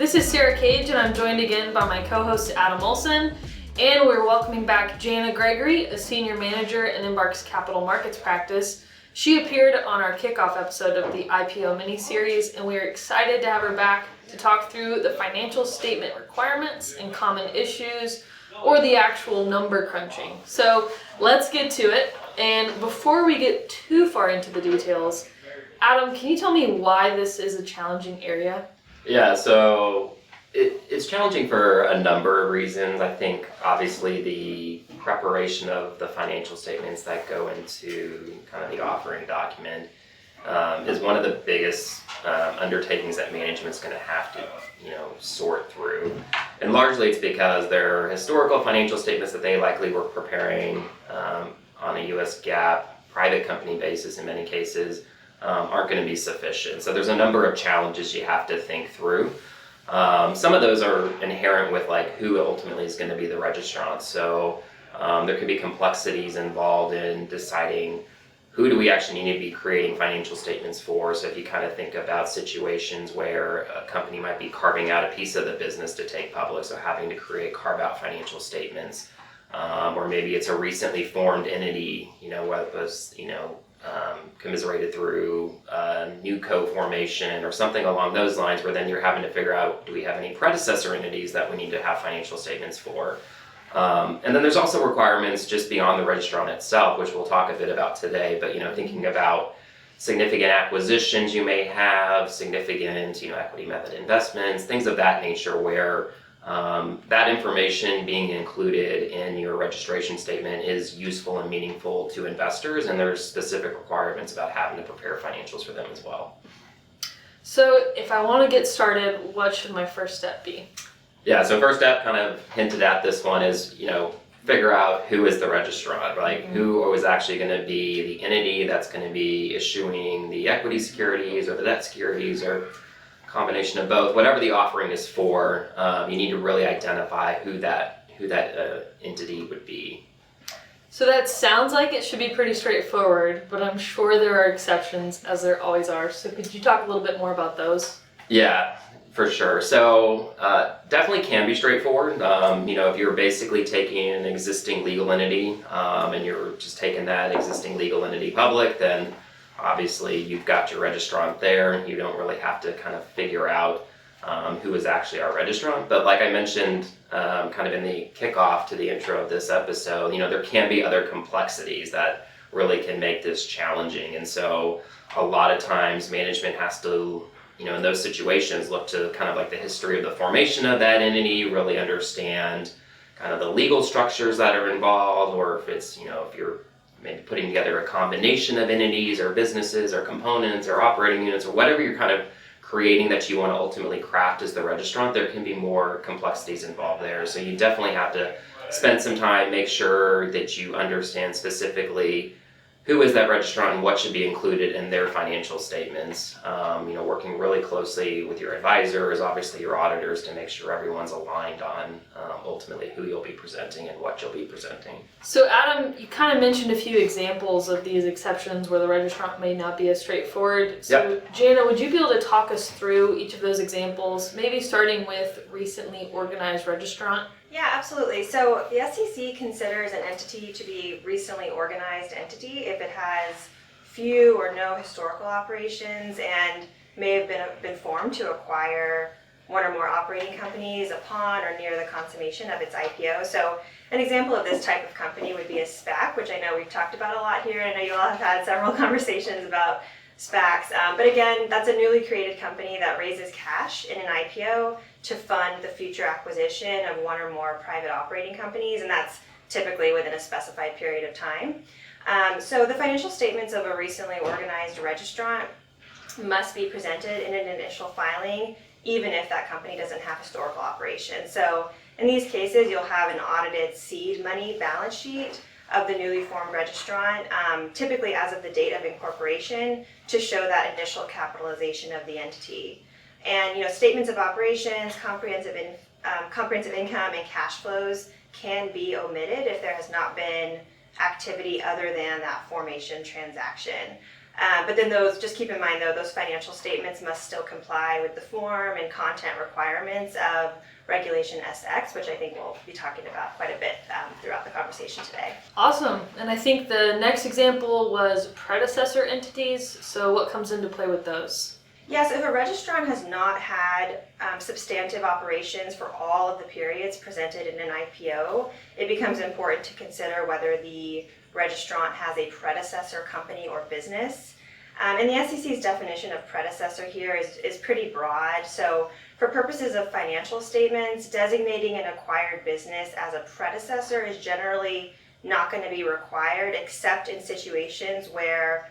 This is Sarah Cage, and I'm joined again by my co-host Adam Olsen, and we're welcoming back Jana Gregory, a senior manager in Embark's capital markets practice. She appeared on our kickoff episode of the IPO mini-series, and we are excited to have her back to talk through the financial statement requirements and common issues, or the actual number crunching. So let's get to it. And before we get too far into the details, Adam, can you tell me why this is a challenging area? Yeah, so it's challenging for a number of reasons. I think obviously the preparation of the financial statements that go into kind of the offering document is one of the biggest undertakings that management's going to have to, sort through. And largely it's because their historical financial statements that they likely were preparing on a US GAAP private company basis in many cases aren't going to be sufficient. So there's a number of challenges you have to think through. Some of those are inherent with who ultimately is going to be the registrant. So there could be complexities involved in deciding who do we actually need to be creating financial statements for. So if you kind of think about situations where a company might be carving out a piece of the business to take public, so having to create carve out financial statements, or maybe it's a recently formed entity, whether it was, commiserated through new co-formation or something along those lines, where then you're having to figure out, do we have any predecessor entities that we need to have financial statements for? And then there's also requirements just beyond the registrant itself, which we'll talk a bit about today, but thinking about significant acquisitions you may have, significant equity method investments, things of that nature, where that information being included in your registration statement is useful and meaningful to investors, and there's specific requirements about having to prepare financials for them as well. So if I want to get started, what should my first step be? Yeah, so first step, kind of hinted at this one, is figure out who is the registrant, right? Mm-hmm. Who is actually going to be the entity that's going to be issuing the equity securities or the debt securities, or combination of both. Whatever the offering is for, you need to really identify who that entity would be. So that sounds like it should be pretty straightforward, but I'm sure there are exceptions, as there always are. So could you talk a little bit more about those? Yeah, for sure. So definitely can be straightforward. If you're basically taking an existing legal entity and you're just taking that existing legal entity public, then obviously you've got your registrant there. You don't really have to kind of figure out who is actually our registrant. But like I mentioned kind of in the kickoff to the intro of this episode, there can be other complexities that really can make this challenging. And so a lot of times management has to, in those situations, look to kind of the history of the formation of that entity, really understand kind of the legal structures that are involved, or if it's, if you're maybe putting together a combination of entities or businesses or components or operating units or whatever you're kind of creating that you want to ultimately craft as the registrant, there can be more complexities involved there. So you definitely have to spend some time, make sure that you understand specifically who is that registrant and what should be included in their financial statements. Working really closely with your advisors, obviously your auditors, to make sure everyone's aligned on ultimately who you'll be presenting and what you'll be presenting. So Adam, you kind of mentioned a few examples of these exceptions where the registrant may not be as straightforward. So yep. Jana, would you be able to talk us through each of those examples, maybe starting with recently organized registrant? Yeah, absolutely. So the SEC considers an entity to be recently organized entity if it has few or no historical operations and may have been formed to acquire one or more operating companies upon or near the consummation of its IPO. So an example of this type of company would be a SPAC, which I know we've talked about a lot here, and I know you all have had several conversations about SPACs. But again, that's a newly created company that raises cash in an IPO to fund the future acquisition of one or more private operating companies, and that's typically within a specified period of time. So the financial statements of a recently organized registrant must be presented in an initial filing, even if that company doesn't have historical operations. So in these cases, you'll have an audited seed money balance sheet of the newly formed registrant, typically as of the date of incorporation, to show that initial capitalization of the entity. And statements of operations, comprehensive income, and cash flows can be omitted if there has not been activity other than that formation transaction. But then just keep in mind though, those financial statements must still comply with the form and content requirements of Regulation SX, which I think we'll be talking about quite a bit throughout the conversation today. Awesome. And I think the next example was predecessor entities. So what comes into play with those? Yes, if a registrant has not had substantive operations for all of the periods presented in an IPO, it becomes important to consider whether the registrant has a predecessor company or business. And the SEC's definition of predecessor here is pretty broad. So for purposes of financial statements, designating an acquired business as a predecessor is generally not going to be required except in situations where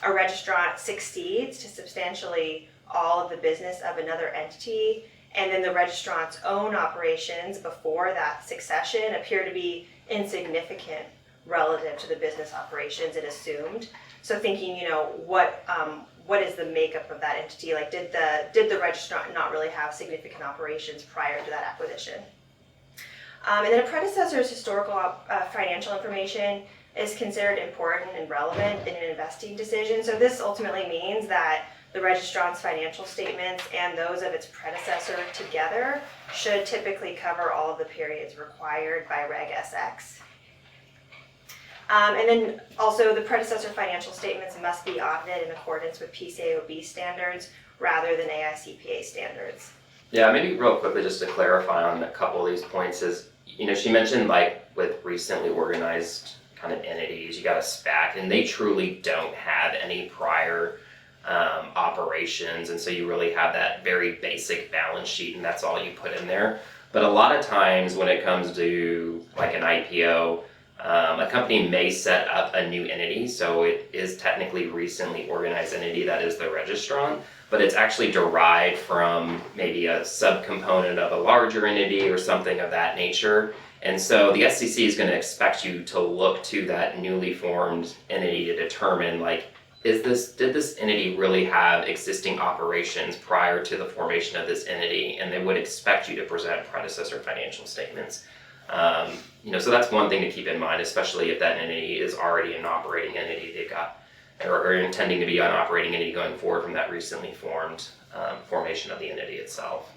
a registrant succeeds to substantially all of the business of another entity, and then the registrant's own operations before that succession appear to be insignificant relative to the business operations it assumed. So thinking, what is the makeup of that entity? Like, did the registrant not really have significant operations prior to that acquisition? And then a predecessor's historical financial information is considered important and relevant in an investing decision. So this ultimately means that the registrant's financial statements and those of its predecessor together should typically cover all of the periods required by Reg SX. And then also the predecessor financial statements must be audited in accordance with PCAOB standards rather than AICPA standards. Yeah, maybe real quickly just to clarify on a couple of these points is, she mentioned like with recently organized kind of entities, you got a SPAC, and they truly don't have any prior operations, and so you really have that very basic balance sheet, and that's all you put in there. But a lot of times when it comes to like an IPO, a company may set up a new entity, so it is technically recently organized entity that is the registrant, but it's actually derived from maybe a subcomponent of a larger entity or something of that nature. And so the SEC is going to expect you to look to that newly formed entity to determine, like, did this entity really have existing operations prior to the formation of this entity? And they would expect you to present predecessor financial statements. So that's one thing to keep in mind, especially if that entity is already an operating entity they've got, or intending to be an operating entity going forward from that recently formed formation of the entity itself.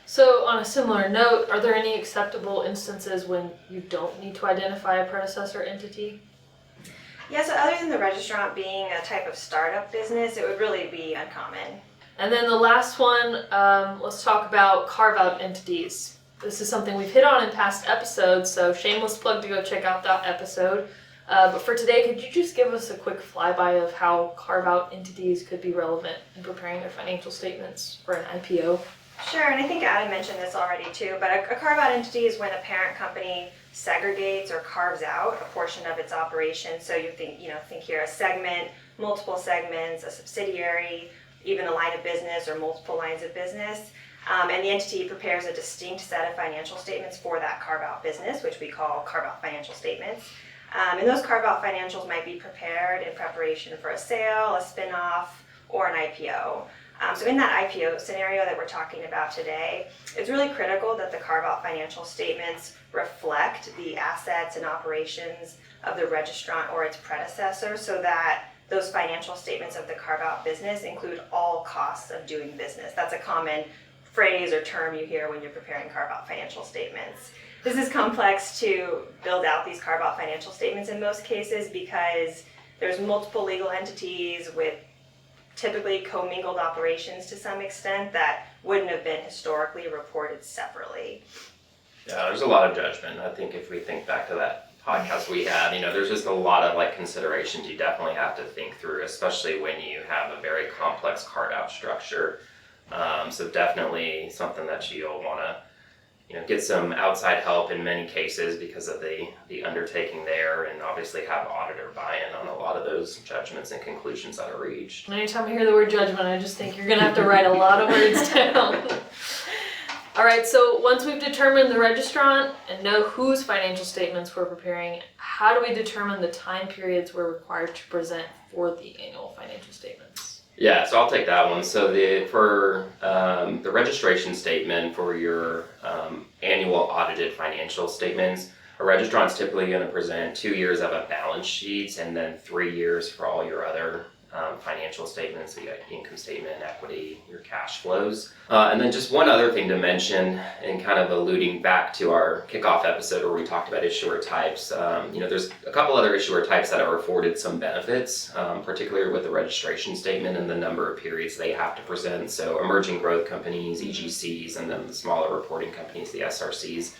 So on a similar note, are there any acceptable instances when you don't need to identify a predecessor entity? Yeah, so other than the registrant being a type of startup business, it would really be uncommon. And then the last one, let's talk about Carve Out Entities. This is something we've hit on in past episodes, so shameless plug to go check out that episode. But for today, could you just give us a quick flyby of how Carve Out Entities could be relevant in preparing their financial statements for an IPO? Sure, and I think Adam mentioned this already too, but a carve-out entity is when a parent company segregates or carves out a portion of its operation. So you think here a segment, multiple segments, a subsidiary, even a line of business or multiple lines of business. And the entity prepares a distinct set of financial statements for that carve-out business, which we call carve-out financial statements. And those carve-out financials might be prepared in preparation for a sale, a spin-off, or an IPO. So in that IPO scenario that we're talking about today, it's really critical that the carve-out financial statements reflect the assets and operations of the registrant or its predecessor, so that those financial statements of the carve-out business include all costs of doing business. That's a common phrase or term you hear when you're preparing carve-out financial statements. This is complex to build out these carve-out financial statements in most cases because there's multiple legal entities with typically commingled operations to some extent that wouldn't have been historically reported separately. Yeah, there's a lot of judgment. I think if we think back to that podcast we had, there's just a lot of considerations you definitely have to think through, especially when you have a very complex carve-out structure. So definitely something that you'll want to get some outside help in many cases because of the undertaking there, and obviously have auditor buy-in on a lot of those judgments and conclusions that are reached. Anytime I hear the word judgment, I just think you're going to have to write a lot of words down. All right, so once we've determined the registrant and know whose financial statements we're preparing, how do we determine the time periods we're required to present for the annual financial statements? Yeah, so I'll take that one. So for the registration statement for your annual audited financial statements, a registrant's typically going to present 2 years of a balance sheet and then 3 years for all your other financial statements, so you got income statement, equity, your cash flows. And then just one other thing to mention, and kind of alluding back to our kickoff episode where we talked about issuer types, there's a couple other issuer types that are afforded some benefits, particularly with the registration statement and the number of periods they have to present. So emerging growth companies, EGCs, and then the smaller reporting companies, the SRCs.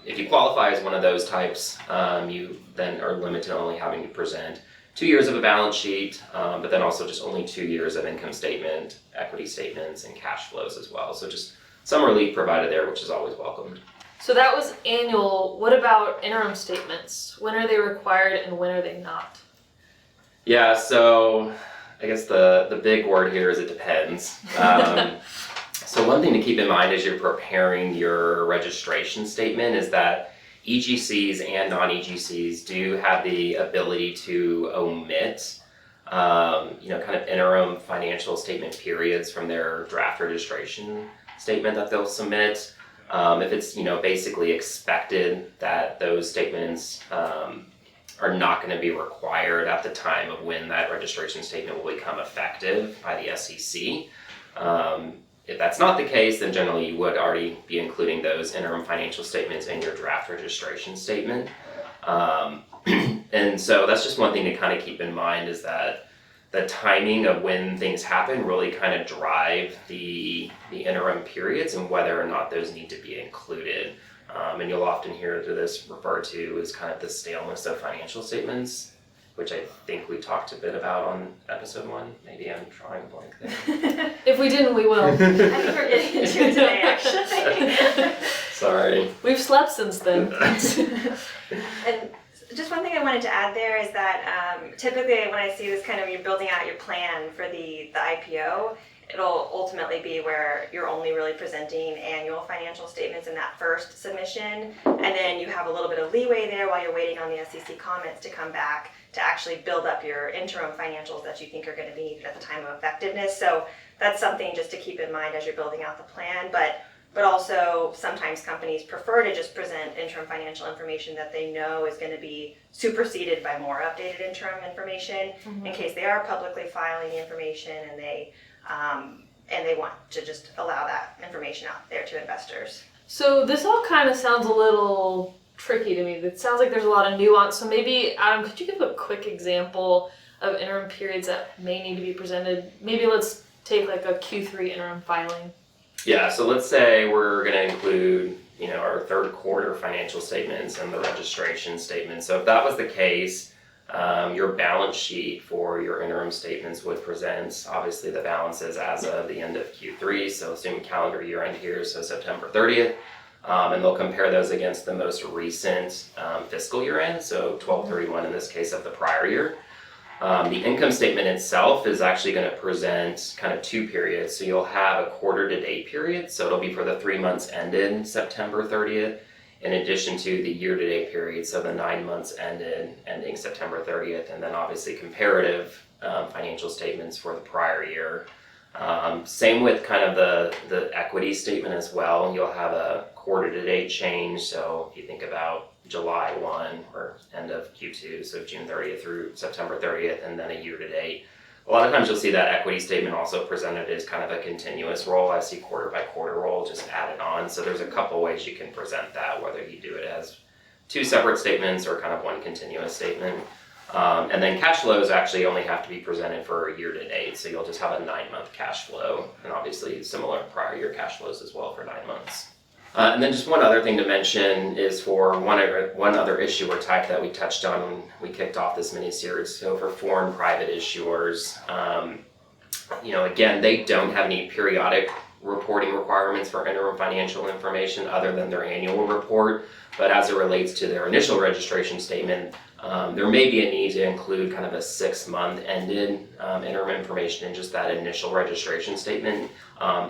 If you qualify as one of those types, you then are limited to only having to present 2 years of a balance sheet, but then also just only 2 years of income statement, equity statements, and cash flows as well. So just some relief provided there, which is always welcomed. So that was annual. What about interim statements? When are they required and when are they not? Yeah, so I guess the big word here is it depends. So one thing to keep in mind as you're preparing your registration statement is that EGCs and non-EGCs do have the ability to omit, kind of interim financial statement periods from their draft registration statement that they'll submit. If it's, basically expected that those statements are not going to be required at the time of when that registration statement will become effective by the SEC. If that's not the case, then generally you would already be including those interim financial statements in your draft registration statement. And so that's just one thing to kind of keep in mind, is that the timing of when things happen really kind of drive the interim periods and whether or not those need to be included. And you'll often hear this referred to as kind of the staleness of financial statements, which I think we talked a bit about on episode 1. Maybe I'm drawing a blank there. If we didn't, we will. I think we're getting into it today, actually. Sorry. We've slept since then. And just one thing I wanted to add there is that typically when I see this kind of, you're building out your plan for the IPO, it'll ultimately be where you're only really presenting annual financial statements in that first submission, and then you have a little bit of leeway there while you're waiting on the SEC comments to come back to actually build up your interim financials that you think are going to be needed at the time of effectiveness. So that's something just to keep in mind as you're building out the plan, but also sometimes companies prefer to just present interim financial information that they know is going to be superseded by more updated interim information in case they are publicly filing the information and they want to just allow that information out there to investors. So this all kind of sounds a little tricky to me. It sounds like there's a lot of nuance. So maybe, Adam, could you give a quick example of interim periods that may need to be presented? Maybe let's take like a Q3 interim filing. Yeah, so let's say we're going to include, our third quarter financial statements and the registration statement. So if that was the case, your balance sheet for your interim statements would present, obviously, the balances as of the end of Q3, so assume calendar year end here, so September 30th, and they'll compare those against the most recent fiscal year end, so 12/31 in this case of the prior year. The income statement itself is actually going to present kind of 2 periods, so you'll have a quarter to date period, so it'll be for the 3 months ended September 30th, in addition to the year-to-date period, so the 9 months ending September 30th, and then obviously comparative financial statements for the prior year. Same with kind of the equity statement as well. You'll have a quarter-to-date change, so if you think about July 1 or end of Q2, so June 30th through September 30th, and then a year-to-date. A lot of times you'll see that equity statement also presented as kind of a continuous roll. I see quarter by quarter roll just added on. So there's a couple ways you can present that, whether you do it as 2 separate statements or kind of one continuous statement. And then cash flows actually only have to be presented for a year to date. So you'll just have a 9-month cash flow, and obviously similar prior year cash flows as well for 9 months. And then just one other thing to mention is for one other issuer type that we touched on when we kicked off this mini-series. So for foreign private issuers, again, they don't have any periodic reporting requirements for interim financial information other than their annual report. But as it relates to their initial registration statement, there may be a need to include kind of a 6-month ended interim information in just that initial registration statement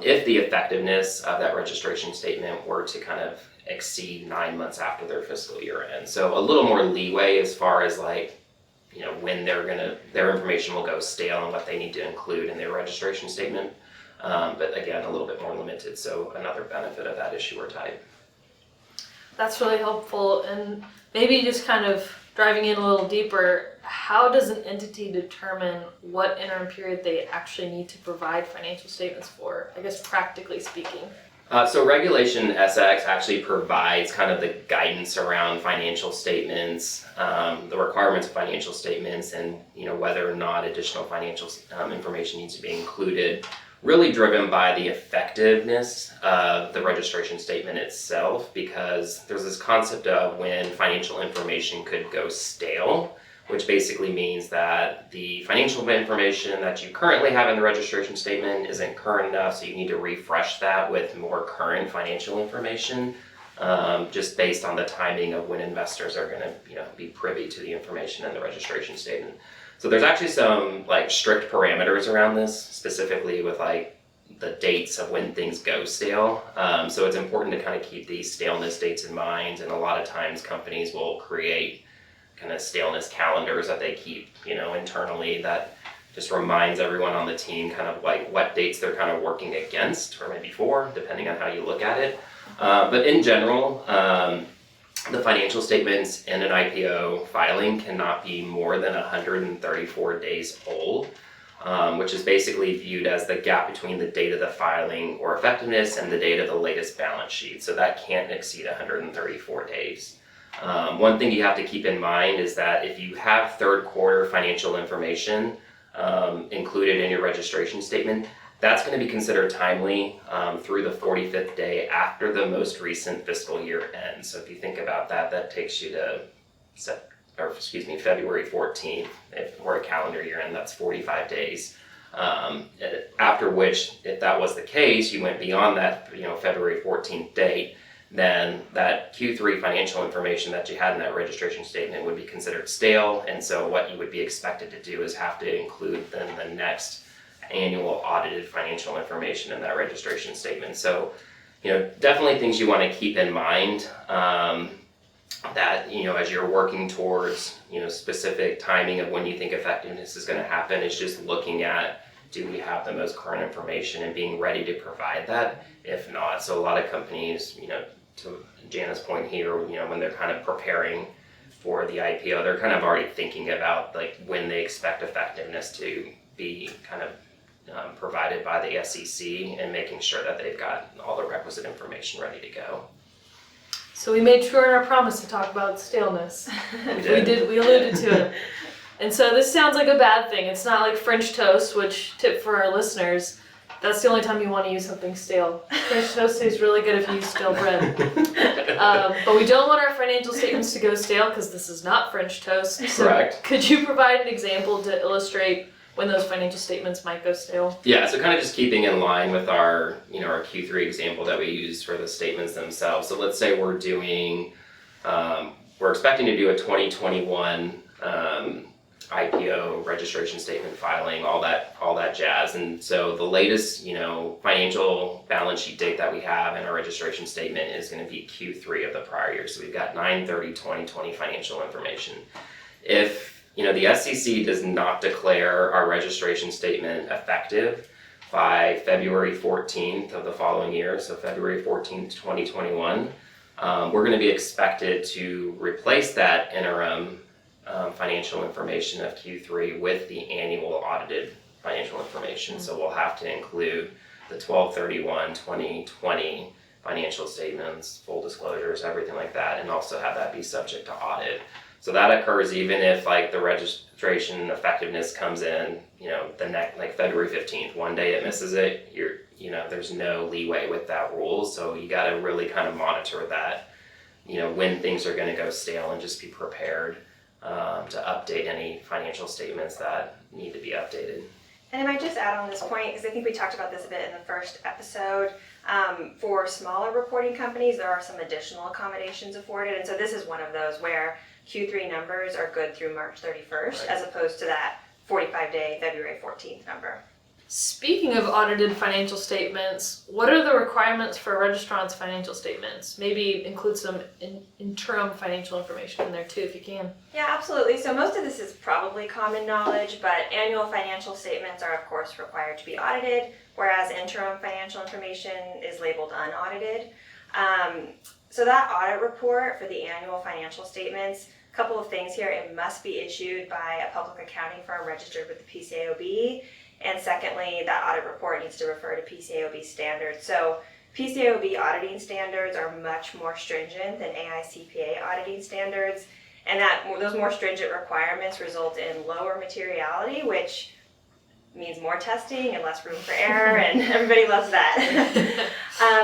if the effectiveness of that registration statement were to kind of exceed 9 months after their fiscal year end. So a little more leeway as far as when their information will go stale and what they need to include in their registration statement. But again, a little bit more limited, so another benefit of that issuer type. That's really helpful, and maybe just kind of Driving in a little deeper, how does an entity determine what interim period they actually need to provide financial statements for, I guess practically speaking? So Regulation SX actually provides kind of the guidance around financial statements, the requirements of financial statements, and whether or not additional financial information needs to be included, really driven by the effectiveness of the registration statement itself, because there's this concept of when financial information could go stale, which basically means that the financial information that you currently have in the registration statement isn't current enough, so you need to refresh that with more current financial information, just based on the timing of when investors are going to be privy to the information in the registration statement. So there's actually some strict parameters around this, specifically with the dates of when things go stale. So it's important to kind of keep these staleness dates in mind, and a lot of times companies will create kind of staleness calendars that they keep, internally, that just reminds everyone on the team kind of what dates they're kind of working against, or maybe for, depending on how you look at it. But in general, the financial statements in an IPO filing cannot be more than 134 days old, which is basically viewed as the gap between the date of the filing or effectiveness and the date of the latest balance sheet. So that can't exceed 134 days. One thing you have to keep in mind is that if you have third quarter financial information included in your registration statement, that's going to be considered timely through the 45th day after the most recent fiscal year ends. So if you think about that, that takes you to February 14th. If we're a calendar year end, that's 45 days. After which, if that was the case, you went beyond that February 14th date, then that Q3 financial information that you had in that registration statement would be considered stale. And so what you would be expected to do is have to include then the next annual audited financial information in that registration statement. So, definitely things you want to keep in mind, that, as you're working towards, specific timing of when you think effectiveness is going to happen, is just looking at, do we have the most current information and being ready to provide that? If not, so a lot of companies, to Jana's point here, when they're kind of preparing for the IPO, they're kind of already thinking about when they expect effectiveness to be kind of provided by the SEC, and making sure that they've got all the requisite information ready to go. So we made sure in our promise to talk about staleness. We alluded to it. And so this sounds like a bad thing. It's not like French toast, which, tip for our listeners, that's the only time you want to use something stale. French toast tastes really good if you use stale bread. But we don't want our financial statements to go stale, because this is not French toast. So Correct. Could you provide an example to illustrate when those financial statements might go stale? Yeah, so kind of just keeping in line with our, our Q3 example that we used for the statements themselves. So let's say we're doing, we're expecting to do a 2021 IPO registration statement filing, all that jazz. And so the latest, financial balance sheet date that we have in our registration statement is going to be Q3 of the prior year. So we've got 9/30/2020 financial information. If the SEC does not declare our registration statement effective by February 14th of the following year, so February 14th, 2021, we're going to be expected to replace that interim financial information of Q3 with the annual audited financial information. So we'll have to include the 12/31/2020 financial statements, full disclosures, everything like that, and also have that be subject to audit. So that occurs even if the registration effectiveness comes in, the next, February 15th, one day it misses it, there's no leeway with that rule. So you got to really kind of monitor that, when things are going to go stale, and just be prepared to update any financial statements that need to be updated. And I might just add on this point, because I think we talked about this a bit in the first episode. For smaller reporting companies, there are some additional accommodations afforded. And so this is one of those where Q3 numbers are good through March 31st, right, as opposed to that 45-day February 14th number. Speaking of audited financial statements, what are the requirements for registrants' financial statements? Maybe include some interim financial information in there too, if you can. Yeah, absolutely. So most of this is probably common knowledge, but annual financial statements are of course required to be audited, whereas interim financial information is labeled unaudited. So that audit report for the annual financial statements Couple of things here. It must be issued by a public accounting firm registered with the PCAOB. And secondly, that audit report needs to refer to PCAOB standards. So PCAOB auditing standards are much more stringent than AICPA auditing standards. And those more stringent requirements result in lower materiality, which means more testing and less room for error, and everybody loves that.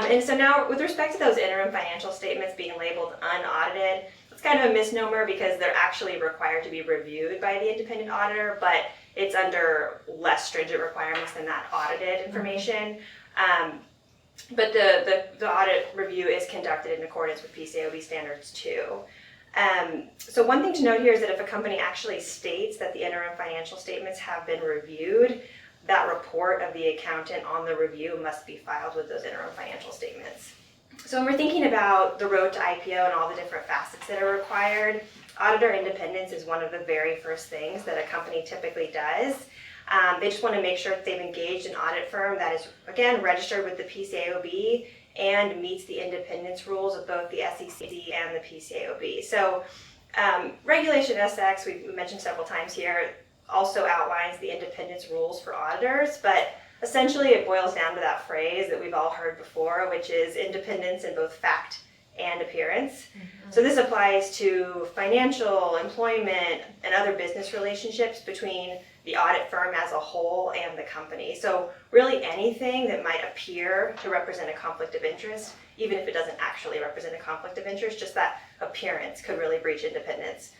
And so now, with respect to those interim financial statements being labeled unaudited, it's kind of a misnomer because they're actually required to be reviewed by the independent auditor, but it's under less stringent requirements than that audited information. But the audit review is conducted in accordance with PCAOB standards too. So one thing to note here is that if a company actually states that the interim financial statements have been reviewed, that report of the accountant on the review must be filed with those interim financial statements. So when we're thinking about the road to IPO and all the different facets that are required, Auditor Independence is one of the very first things that a company typically does. They just want to make sure that they've engaged an audit firm that is, again, registered with the PCAOB and meets the independence rules of both the SEC and the PCAOB. So Regulation SX, we mentioned several times here, also outlines the independence rules for auditors, but essentially it boils down to that phrase that we've all heard before, which is independence in both fact and appearance. So this applies to financial, employment, and other business relationships between the audit firm as a whole and the company. So really anything that might appear to represent a conflict of interest, even if it doesn't actually represent a conflict of interest, just that appearance could really breach independence.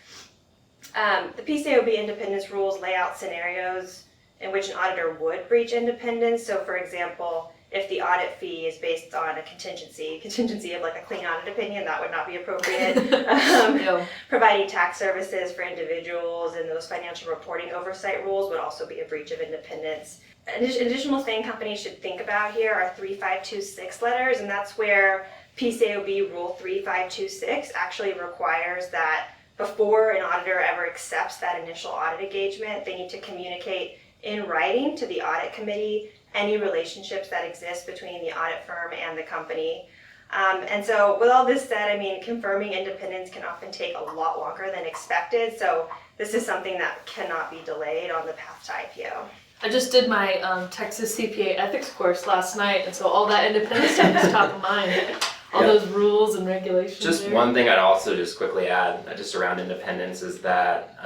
The PCAOB independence rules lay out scenarios in which an auditor would breach independence. So for example, if the audit fee is based on a contingency of like a clean audit opinion, that would not be appropriate. No. Providing tax services for individuals and those financial reporting oversight rules would also be a breach of independence. An additional thing companies should think about here are 3526 letters, and that's where PCAOB Rule 3526 actually requires that before an auditor ever accepts that initial audit engagement, they need to communicate in writing to the audit committee any relationships that exist between the audit firm and the company. And so with all this said, I mean, confirming independence can often take a lot longer than expected. So this is something that cannot be delayed on the path to IPO. I just did my Texas CPA ethics course last night, and so all that independence stuff is top of mind. All those rules and regulations. Just there. one thing I'd also just quickly add, just around independence, is that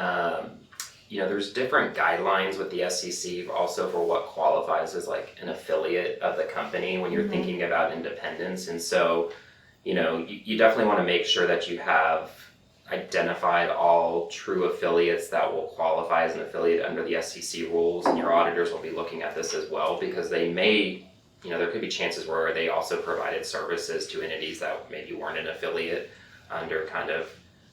there's different guidelines with the SEC also for what qualifies as like an affiliate of the company when you're thinking about independence. And so, you definitely want to make sure that you have identified all true affiliates that will qualify as an affiliate under the SEC rules, and your auditors will be looking at this as well, because they may, there could be chances where they also provided services to entities that maybe weren't an affiliate under kind of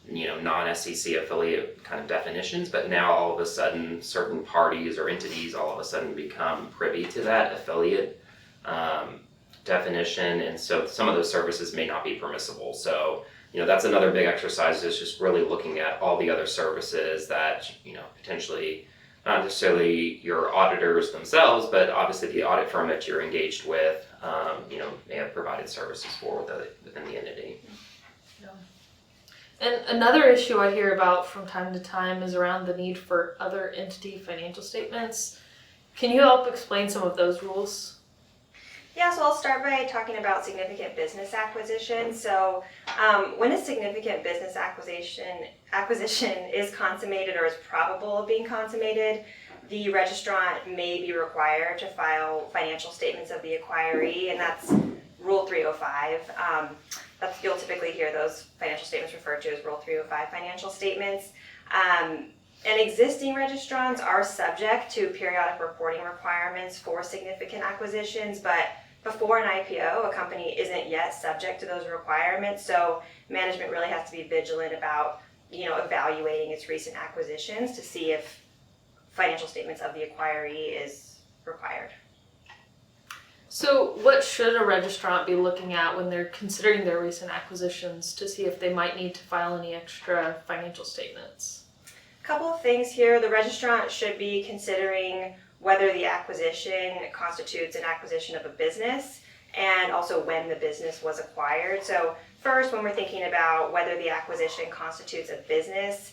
non-SEC affiliate kind of definitions, but now all of a sudden certain parties or entities all of a sudden become privy to that affiliate definition, and so some of those services may not be permissible. So that's another big exercise, is just really looking at all the other services that potentially not necessarily your auditors themselves, but obviously the audit firm that you're engaged with may have provided services for within the entity. And another issue I hear about from time to time is around the need for other entity financial statements. Can you help explain some of those rules? Yeah, so I'll start by talking about significant business acquisition. So when a significant business acquisition is consummated or is probable of being consummated, the registrant may be required to file financial statements of the acquiree, and that's Rule 305. You'll typically hear those financial statements referred to as Rule 305 financial statements. And existing registrants are subject to periodic reporting requirements for significant acquisitions, but before an IPO, a company isn't yet subject to those requirements, so management really has to be vigilant about evaluating its recent acquisitions to see if financial statements of the acquiree is required. So what should a registrant be looking at when they're considering their recent acquisitions to see if they might need to file any extra financial statements? A couple of things here. The registrant should be considering whether the acquisition constitutes an acquisition of a business, and also when the business was acquired. So first, when we're thinking about whether the acquisition constitutes a business,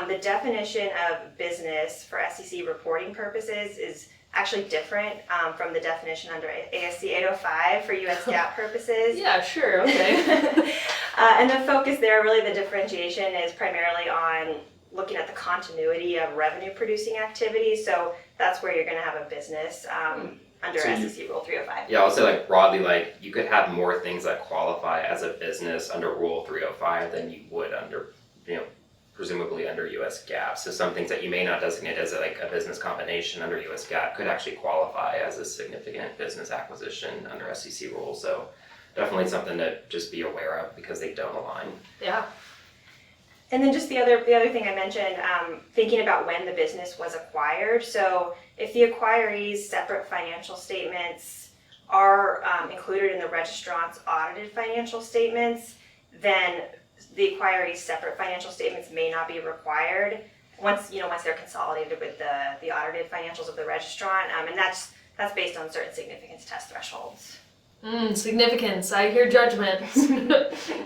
the definition of business for SEC reporting purposes is actually different from the definition under ASC 805 for US GAAP purposes. Yeah, sure, okay. And the focus there, really the differentiation is primarily on looking at the continuity of revenue producing activities. So that's where you're going to have a business under SEC Rule 305. Yeah, I'll say like broadly, like you could have more things that qualify as a business under Rule 305 than you would under, presumably under US GAAP. So some things that you may not designate as a business combination under US GAAP could actually qualify as a significant business acquisition under SEC rules. So definitely something to just be aware of because they don't align. Yeah. And then just the other thing I mentioned, thinking about when the business was acquired. So if the acquiree's separate financial statements are included in the registrant's audited financial statements, then the acquiree's separate financial statements may not be required once they're consolidated with the audited financials of the registrant, and that's based on certain significance test thresholds. Significance. I hear judgment.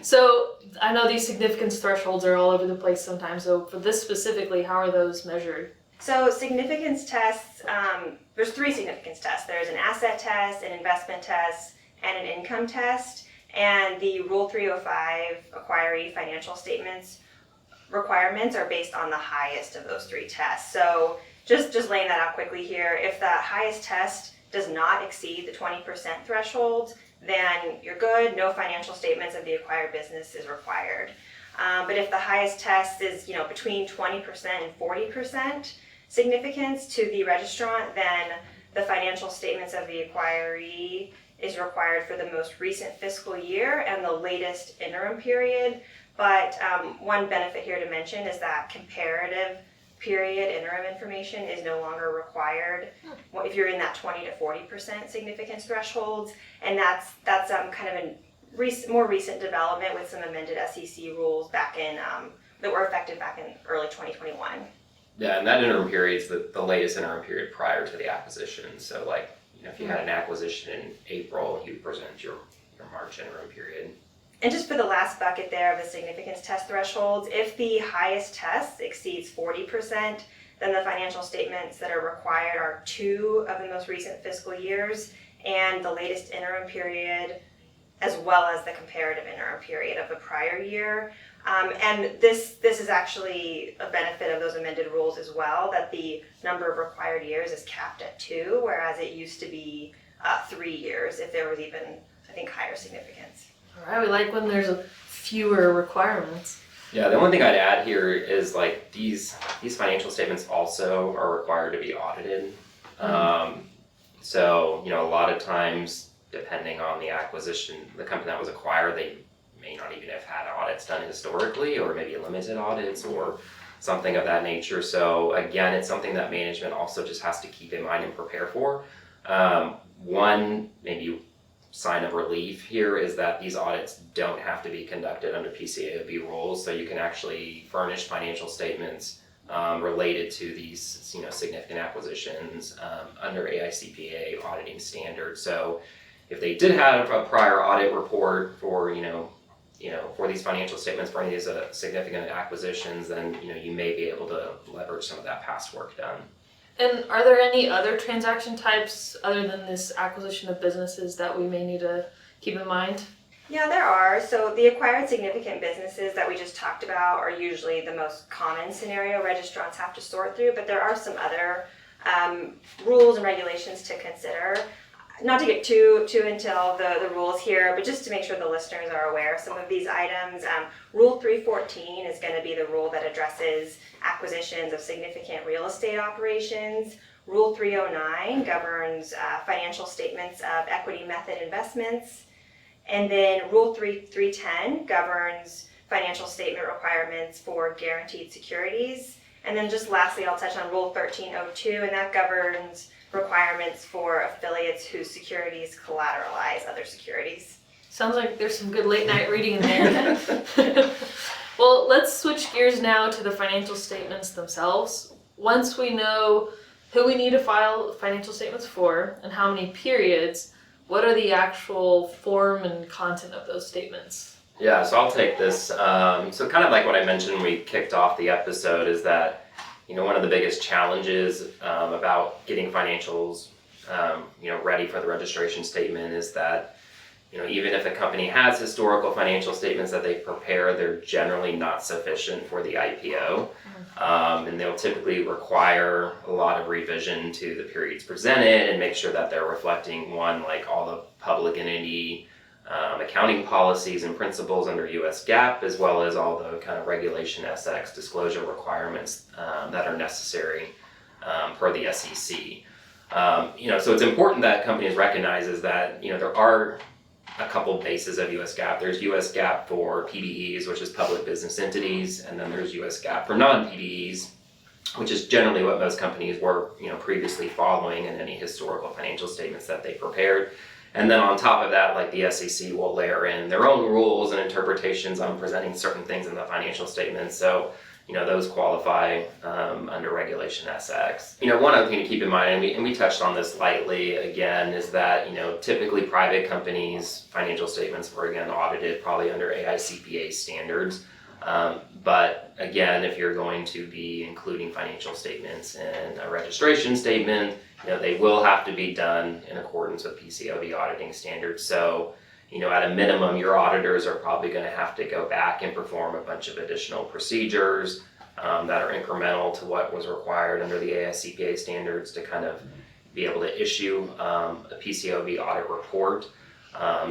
So I know these significance thresholds are all over the place sometimes. So for this specifically, how are those measured? So significance tests, there's 3 significance tests. There's an asset test, an investment test, and an income test. And the Rule 305 acquiree financial statements requirements are based on the highest of those 3 tests. So just laying that out quickly here, if that highest test does not exceed the 20% threshold, then you're good. No financial statements of the acquired business is required. But if the highest test is between 20% and 40% significance to the registrant, then the financial statements of the acquiree is required for the most recent fiscal year and the latest interim period. But one benefit here to mention is that comparative period interim information is no longer required if you're in that 20 to 40% significance thresholds, and that's kind of a more recent development with some amended SEC rules back in that were effective back in early 2021. Yeah, and that interim period is the latest interim period prior to the acquisition. So if you had an acquisition in April, you present your March interim period. And just for the last bucket there of the significance test thresholds, if the highest test exceeds 40%, then the financial statements that are required are 2 of the most recent fiscal years and the latest interim period, as well as the comparative interim period of the prior year. And this is actually a benefit of those amended rules as well, that the number of required years is capped at 2, whereas it used to be 3 years if there was even, I think, higher significance. All right, we like when there's fewer requirements. Yeah, the only thing I'd add here is these financial statements also are required to be audited. So a lot of times, depending on the acquisition, the company that was acquired, they may not even have had audits done historically, or maybe limited audits or something of that nature. So again, it's something that management also just has to keep in mind and prepare for. One maybe sign of relief here is that these audits don't have to be conducted under PCAOB rules, so you can actually furnish financial statements related to these significant acquisitions under AICPA auditing standards. So if they did have a prior audit report for for these financial statements for any of these significant acquisitions, then you may be able to leverage some of that past work done. And are there any other transaction types other than this acquisition of businesses that we may need to keep in mind? Yeah, there are. So the acquired significant businesses that we just talked about are usually the most common scenario registrants have to sort through, but there are some other rules and regulations to consider. Not to get too into all the rules here, but just to make sure the listeners are aware of some of these items. Rule 314 is going to be the rule that addresses acquisitions of significant real estate operations. Rule 309 governs financial statements of equity method investments. And then Rule 310 governs financial statement requirements for guaranteed securities. And then just lastly, I'll touch on Rule 1302, and that governs requirements for affiliates whose securities collateralize other securities. Sounds like there's some good late night reading in there. Well, let's switch gears now to the financial statements themselves. Once we know who we need to file financial statements for and how many periods, what are the actual form and content of those statements? Yeah, so I'll take this. So kind of like what I mentioned when we kicked off the episode is that, one of the biggest challenges about getting financials, ready for the registration statement is that, even if a company has historical financial statements that they prepare, they're generally not sufficient for the IPO. And they'll typically require a lot of revision to the periods presented and make sure that they're reflecting like all the public entity accounting policies and principles under US GAAP, as well as all the kind of Regulation SX disclosure requirements that are necessary per the SEC. So it's important that companies recognize that, there are a couple bases of US GAAP. There's US GAAP for PBEs, which is public business entities, and then there's US GAAP for non-PBEs, which is generally what most companies were, previously following in any historical financial statements that they prepared. And then on top of that, like the SEC will layer in their own rules and interpretations on presenting certain things in the financial statements. So, those qualify under Regulation SX. One other thing to keep in mind, and we touched on this lightly again, is that, typically private companies' financial statements were again audited probably under AICPA standards. But again, if you're going to be including financial statements in a registration statement, they will have to be done in accordance with PCAOB auditing standards. So, at a minimum, your auditors are probably going to have to go back and perform a bunch of additional procedures that are incremental to what was required under the AICPA standards to kind of be able to issue a PCAOB audit report.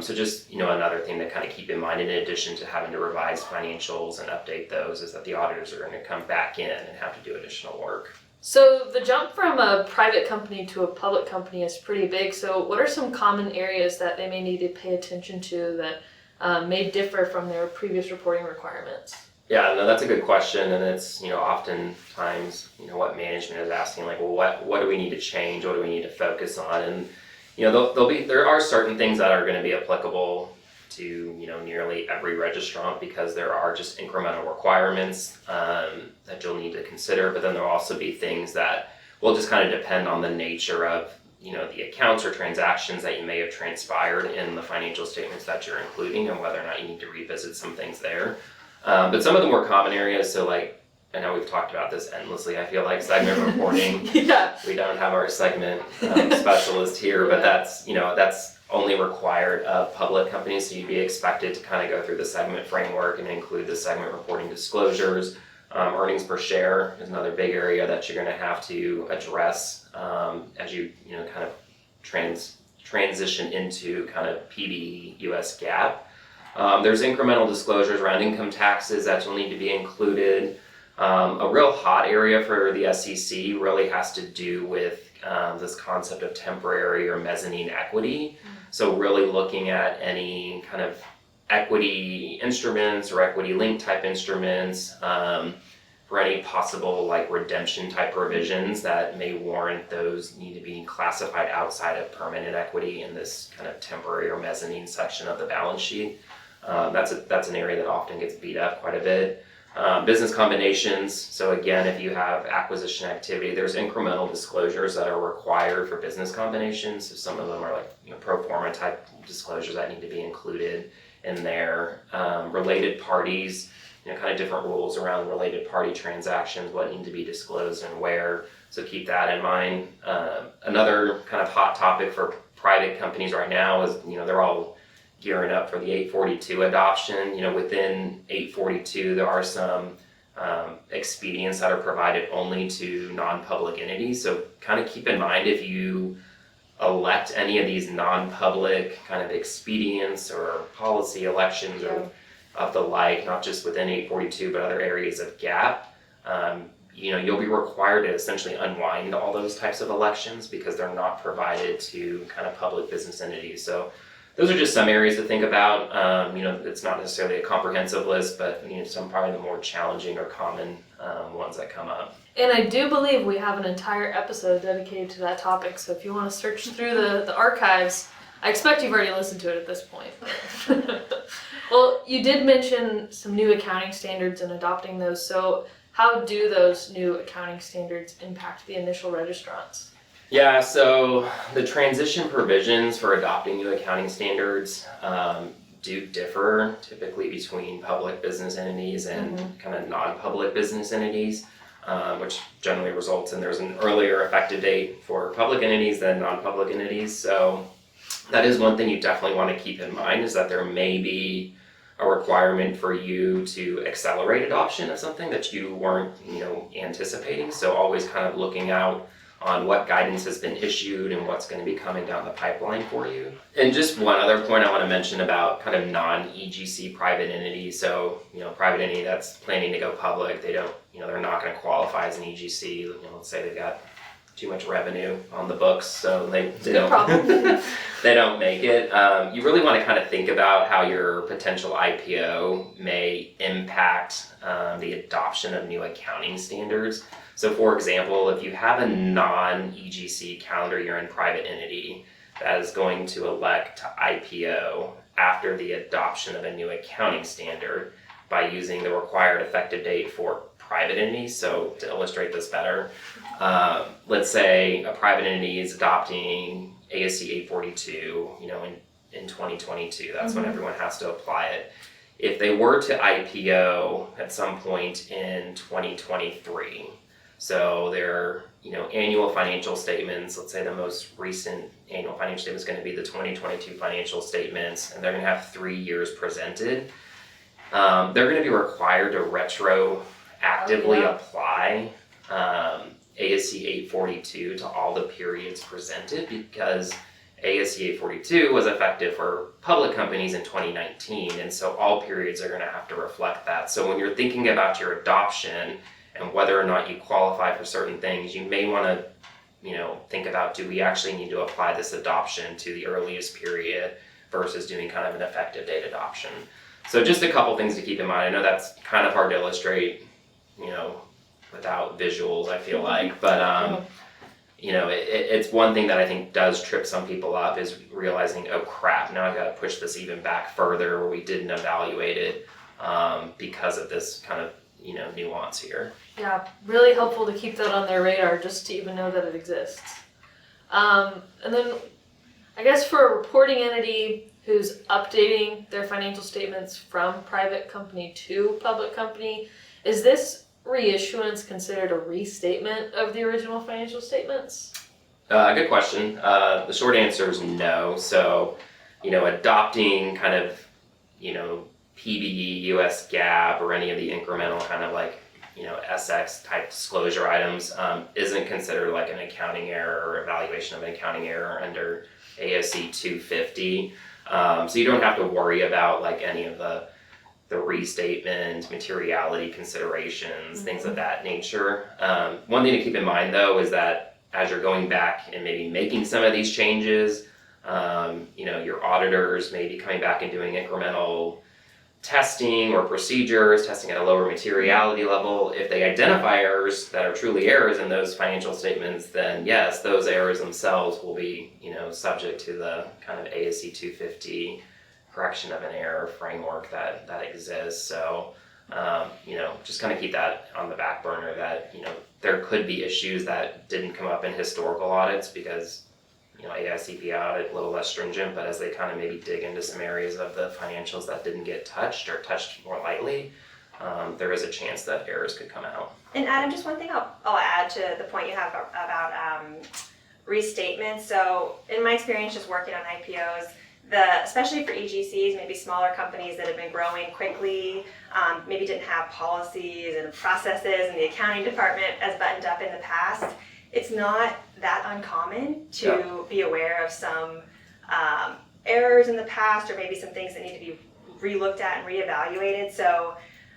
So just, another thing to kind of keep in mind, in addition to having to revise financials and update those, is that the auditors are going to come back in and have to do additional work. So the jump from a private company to a public company is pretty big. So what are some common areas that they may need to pay attention to that may differ from their previous reporting requirements? Yeah, no, that's a good question, and it's, oftentimes, what management is asking, like, well, what do we need to change? What do we need to focus on? And, there are certain things that are going to be applicable to, nearly every registrant, because there are just incremental requirements that you'll need to consider. But then there'll also be things that will just kind of depend on the nature of, the accounts or transactions that you may have transpired in the financial statements that you're including, and whether or not you need to revisit some things there. But some of the more common areas, so like, I know we've talked about this endlessly, I feel like, segment reporting. Yeah. We don't have our segment specialist here, but that's only required of public companies, so you'd be expected to kind of go through the segment framework and include the segment reporting disclosures. Earnings per share is another big area that you're going to have to address as you kind of transition into kind of PBE US GAAP. There's incremental disclosures around income taxes that will need to be included. A real hot area for the SEC really has to do with this concept of temporary or mezzanine equity. So really looking at any kind of equity instruments or equity link type instruments for any possible like redemption type provisions that may warrant those need to be classified outside of permanent equity in this kind of temporary or mezzanine section of the balance sheet. That's an area that often gets beat up quite a bit. Business combinations. So again, if you have acquisition activity, there's incremental disclosures that are required for business combinations. So some of them are like pro forma type disclosures that need to be included in there. Related parties, kind of different rules around related party transactions, what need to be disclosed and where. So keep that in mind. Another kind of hot topic for private companies right now is, they're all gearing up for the 842 adoption. Within 842, there are some expedients that are provided only to non-public entities. So kind of keep in mind, if you elect any of these non-public kind of expedients or policy elections or of the like, not just within 842, but other areas of GAAP, you'll be required to essentially unwind all those types of elections because they're not provided to kind of public business entities. So those are just some areas to think about. It's not necessarily a comprehensive list, but some probably the more challenging or common ones that come up. And I do believe we have an entire episode dedicated to that topic. So if you want to search through the archives, I expect you've already listened to it at this point. Well, you did mention some new accounting standards and adopting those. So how do those new accounting standards impact the initial registrants? Yeah, so the transition provisions for adopting new accounting standards do differ typically between public business entities and kind of non-public business entities, which generally results in there's an earlier effective date for public entities than non-public entities. So that is one thing you definitely want to keep in mind, is that there may be a requirement for you to accelerate adoption of something that you weren't, anticipating. So always kind of looking out on what guidance has been issued and what's going to be coming down the pipeline for you. And just one other point I want to mention about kind of non-EGC private entities. So, private entity that's planning to go public, they don't, they're not going to qualify as an EGC. Let's say they've got too much revenue on the books, so they don't they don't make it. You really want to kind of think about how your potential IPO may impact the adoption of new accounting standards. So for example, if you have a non-EGC calendar year in private entity that is going to elect to IPO after the adoption of a new accounting standard by using the required effective date for private entities. So to illustrate this better, let's say a private entity is adopting ASC 842, in 2022. That's when everyone has to apply it. If they were to IPO at some point in 2023, so their annual financial statements, let's say the most recent annual financial statement is going to be the 2022 financial statements, and they're going to have 3 years presented. They're going to be required to retroactively apply ASC 842 to all the periods presented, because ASC 842 was effective for public companies in 2019, and so all periods are going to have to reflect that. So when you're thinking about your adoption and whether or not you qualify for certain things, you may want to, think about, do we actually need to apply this adoption to the earliest period versus doing kind of an effective date adoption. So just a couple things to keep in mind. I know that's kind of hard to illustrate, without visuals, I feel like, but it's one thing that I think does trip some people up, is realizing, oh crap, now I've got to push this even back further where we didn't evaluate it because of this kind of nuance here. Yeah, really helpful to keep that on their radar, just to even know that it exists. And then I guess for a reporting entity who's updating their financial statements from private company to public company, is this reissuance considered a restatement of the original financial statements? Good question. The short answer is no. So, adopting kind of, PBE, US GAAP, or any of the incremental kind of like, SX type disclosure items isn't considered like an accounting error or evaluation of an accounting error under ASC 250. So you don't have to worry about like any of the restatement, materiality considerations, things of that nature. One thing to keep in mind though is that as you're going back and maybe making some of these changes, your auditors may be coming back and doing incremental testing or procedures, testing at a lower materiality level. If they identify errors that are truly errors in those financial statements, then yes, those errors themselves will be, subject to the kind of ASC 250 correction of an error framework that exists. So, just kind of keep that on the back burner that, there could be issues that didn't come up in historical audits because, AICP audit a little less stringent, but as they kind of maybe dig into some areas of the financials that didn't get touched or touched more lightly, there is a chance that errors could come out. And Adam, just one thing I'll add to the point you have about restatements. So in my experience just working on IPOs, especially for EGCs, maybe smaller companies that have been growing quickly, maybe didn't have policies and processes and the accounting department as buttoned up in the past, it's not that uncommon to be aware of some errors in the past, or maybe some things that need to be re-looked at and re-evaluated. So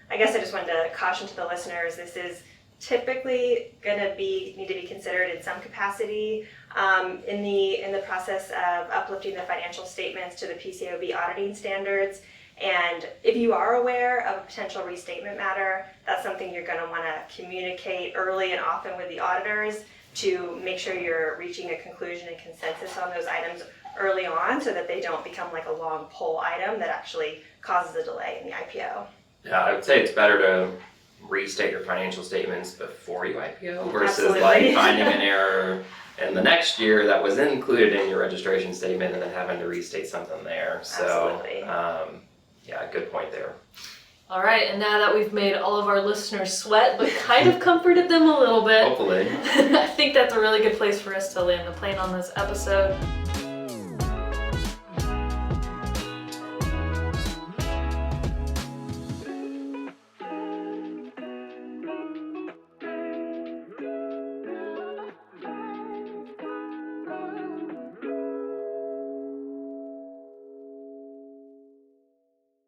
I guess I just wanted to caution to the listeners, this is typically going to need to be considered in some capacity in the process of uplifting the financial statements to the PCAOB auditing standards. And if you are aware of a potential restatement matter, that's something you're going to want to communicate early and often with the auditors to make sure you're reaching a conclusion and consensus on those items early on, so that they don't become like a long pull item that actually causes a delay in the IPO. Yeah, I would say it's better to restate your financial statements before you IPO versus Absolutely. like finding an error in the next year that was included in your registration statement and then having to restate something there. So, Absolutely. yeah, good point there. All right, and now that we've made all of our listeners sweat, but kind of comforted them a little bit, Hopefully. I think that's a really good place for us to land the plane on this episode.